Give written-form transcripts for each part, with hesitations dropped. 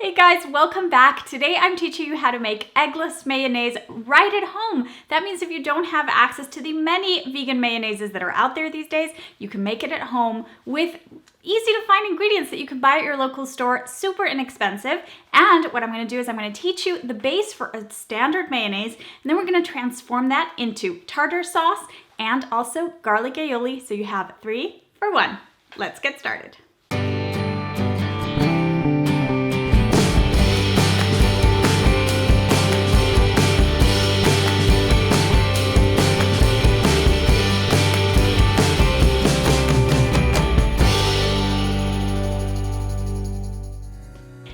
Hey guys, welcome back. Today I'm teaching you how to make eggless mayonnaise right at home. That means if you don't have access to the many vegan mayonnaises that are out there these days, you can make it at home with easy to find ingredients that you can buy at your local store, super inexpensive. And what I'm gonna do is I'm gonna teach you the base for a standard mayonnaise, and then we're gonna transform that into tartar sauce and also garlic aioli, so you have 3 for 1. Let's get started.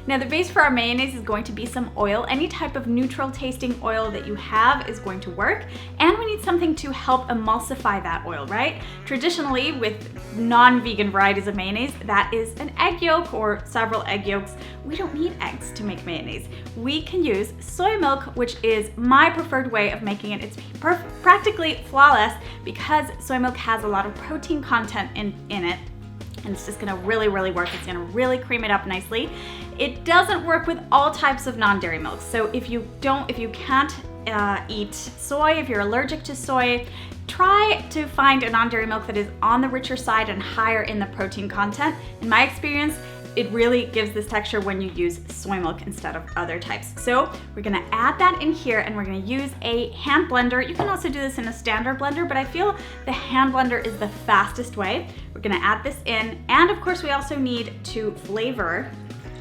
Now the base for our mayonnaise is going to be some oil. Any type of neutral tasting oil that you have is going to work. And we need something to help emulsify that oil, right? Traditionally, with non-vegan varieties of mayonnaise, that is an egg yolk or several egg yolks. We don't need eggs to make mayonnaise. We can use soy milk, which is my preferred way of making it. It's practically flawless because soy milk has a lot of protein content in it. And it's just gonna really work. It's gonna really cream it up nicely. It doesn't work with all types of non-dairy milks. So if you can't eat soy, if you're allergic to soy, try to find a non-dairy milk that is on the richer side and higher in the protein content. In my experience, it really gives this texture when you use soy milk instead of other types. So we're gonna add that in here and we're gonna use a hand blender. You can also do this in a standard blender, but I feel the hand blender is the fastest way. We're gonna add this in, and of course we also need to flavor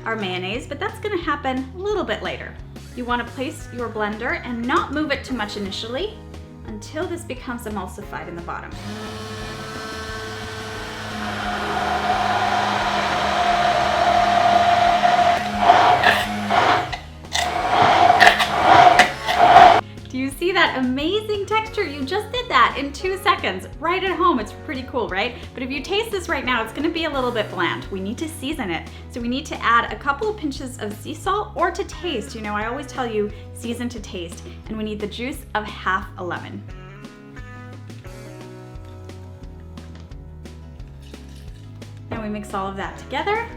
our mayonnaise, but that's gonna happen a little bit later. You wanna place your blender and not move it too much initially until this becomes emulsified in the bottom. Do you see that amazing texture? You just did that in 2 seconds, right at home. It's pretty cool, right? But if you taste this right now, it's gonna be a little bit bland. We need to season it. So we need to add a couple of pinches of sea salt or to taste. You know, I always tell you season to taste. And we need the juice of half a lemon. Now we mix all of that together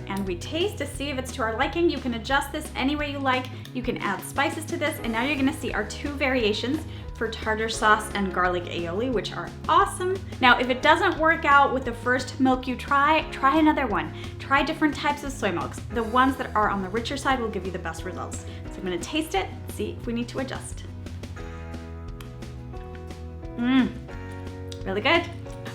and we taste to see if it's to our liking. You can adjust this any way you like. You can add spices to this, and now you're gonna see our 2 variations for tartar sauce and garlic aioli, which are awesome. Now, if it doesn't work out with the first milk you try another one. Try different types of soy milks. The ones that are on the richer side will give you the best results. So I'm gonna taste it, see if we need to adjust. Really good.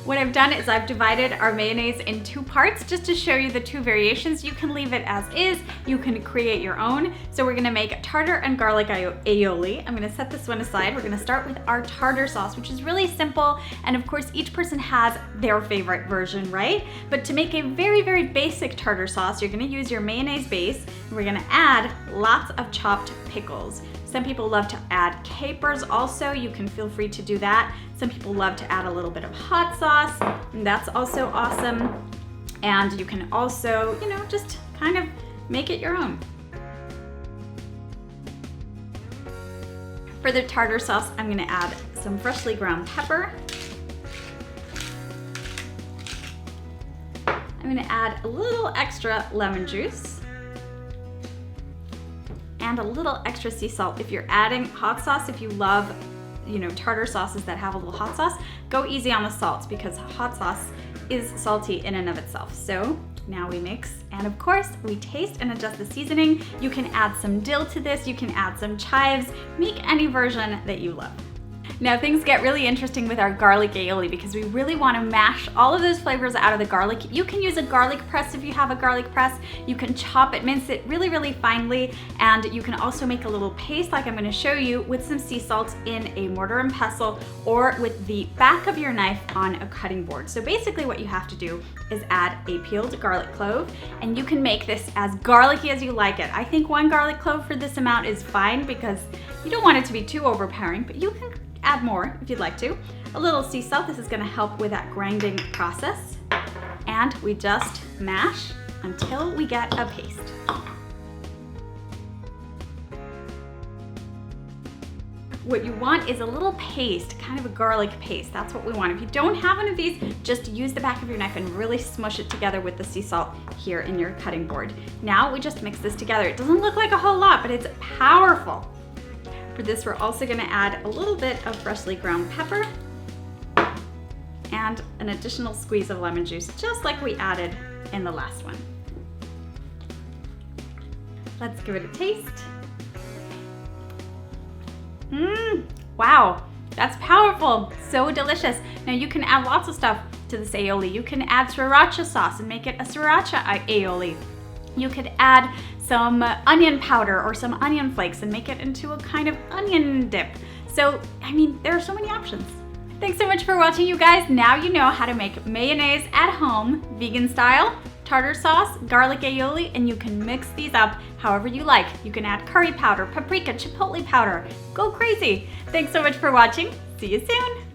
What I've done is I've divided our mayonnaise in 2 parts just to show you the 2 variations. You can leave it as is, you can create your own. So we're gonna make tartar and garlic aioli. I'm gonna set this one aside. We're gonna start with our tartar sauce, which is really simple. And of course, each person has their favorite version, right? But to make a very basic tartar sauce, you're gonna use your mayonnaise base. And we're gonna add lots of chopped pickles. Some people love to add capers also. You can feel free to do that. Some people love to add a little bit of hot sauce, and that's also awesome. And you can also, you know, just kind of make it your own. For the tartar sauce, I'm gonna add some freshly ground pepper. I'm gonna add a little extra lemon juice and a little extra sea salt. If you're adding hot sauce, if you love, you know, tartar sauces that have a little hot sauce, go easy on the salt because hot sauce is salty in and of itself. So now we mix, and of course we taste and adjust the seasoning. You can add some dill to this, you can add some chives, make any version that you love. Now things get really interesting with our garlic aioli because we really want to mash all of those flavors out of the garlic. You can use a garlic press if you have a garlic press. You can chop it, mince it really finely, and you can also make a little paste like I'm going to show you with some sea salt in a mortar and pestle or with the back of your knife on a cutting board. So basically what you have to do is add a peeled garlic clove, and you can make this as garlicky as you like it. I think 1 garlic clove for this amount is fine because you don't want it to be too overpowering, but you can add more if you'd like to. A little sea salt, this is gonna help with that grinding process. And we just mash until we get a paste. what you want is a little paste, kind of a garlic paste. That's what we want. If you don't have one of these, just use the back of your knife and really smush it together with the sea salt here in your cutting board. Now we just mix this together. It doesn't look like a whole lot, but it's powerful. For this, we're also gonna add a little bit of freshly ground pepper and an additional squeeze of lemon juice, just like we added in the last one. Let's give it a taste. Wow, that's powerful, so delicious. Now you can add lots of stuff to this aioli. You can add sriracha sauce and make it a sriracha aioli. You could add some onion powder or some onion flakes and make it into a kind of onion dip. So, I mean, there are so many options. Thanks so much for watching, you guys. Now you know how to make mayonnaise at home, vegan style, tartar sauce, garlic aioli, and you can mix these up however you like. You can add curry powder, paprika, chipotle powder. Go crazy. Thanks so much for watching. See you soon.